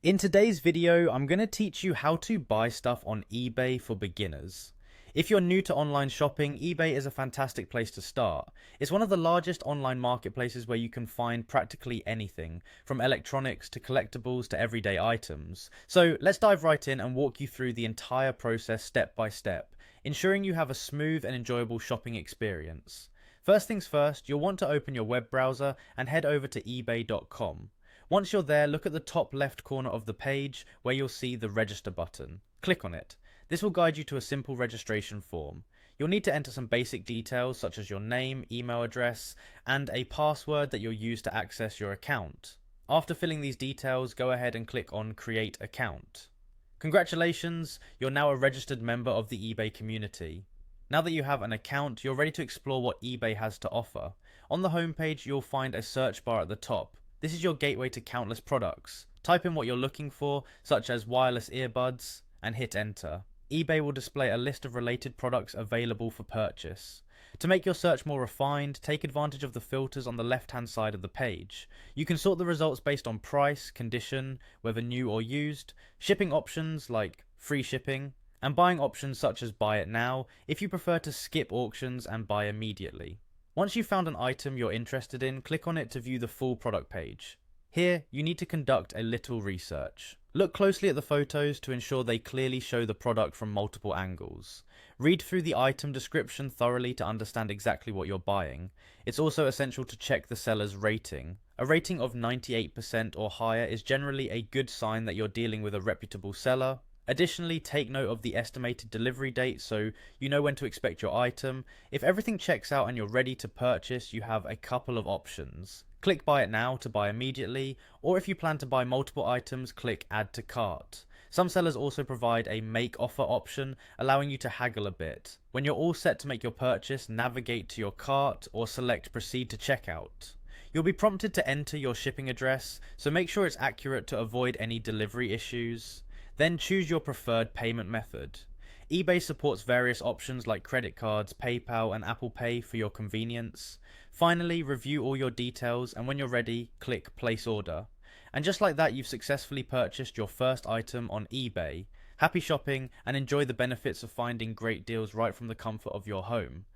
In today's video, I'm going to teach you how to buy stuff on eBay for beginners. If you're new to online shopping, eBay is a fantastic place to start. It's one of the largest online marketplaces where you can find practically anything, from electronics to collectibles to everyday items. So let's dive right in and walk you through the entire process step by step, ensuring you have a smooth and enjoyable shopping experience. First things first, you'll want to open your web browser and head over to ebay.com. Once you're there, look at the top left corner of the page where you'll see the register button. Click on it. This will guide you to a simple registration form. You'll need to enter some basic details such as your name, email address, and a password that you'll use to access your account. After filling these details, go ahead and click on Create Account. Congratulations, you're now a registered member of the eBay community. Now that you have an account, you're ready to explore what eBay has to offer. On the homepage, you'll find a search bar at the top. This is your gateway to countless products. Type in what you're looking for, such as wireless earbuds, and hit enter. eBay will display a list of related products available for purchase. To make your search more refined, take advantage of the filters on the left-hand side of the page. You can sort the results based on price, condition, whether new or used, shipping options like free shipping, and buying options such as buy it now if you prefer to skip auctions and buy immediately. Once you've found an item you're interested in, click on it to view the full product page. Here, you need to conduct a little research. Look closely at the photos to ensure they clearly show the product from multiple angles. Read through the item description thoroughly to understand exactly what you're buying. It's also essential to check the seller's rating. A rating of 98% or higher is generally a good sign that you're dealing with a reputable seller. Additionally, take note of the estimated delivery date so you know when to expect your item. If everything checks out and you're ready to purchase, you have a couple of options. Click buy it now to buy immediately, or if you plan to buy multiple items, click add to cart. Some sellers also provide a make offer option, allowing you to haggle a bit. When you're all set to make your purchase, navigate to your cart or select proceed to checkout. You'll be prompted to enter your shipping address, so make sure it's accurate to avoid any delivery issues. Then choose your preferred payment method. eBay supports various options like credit cards, PayPal, and Apple Pay for your convenience. Finally, review all your details, and when you're ready, click Place Order. And just like that, you've successfully purchased your first item on eBay. Happy shopping, and enjoy the benefits of finding great deals right from the comfort of your home.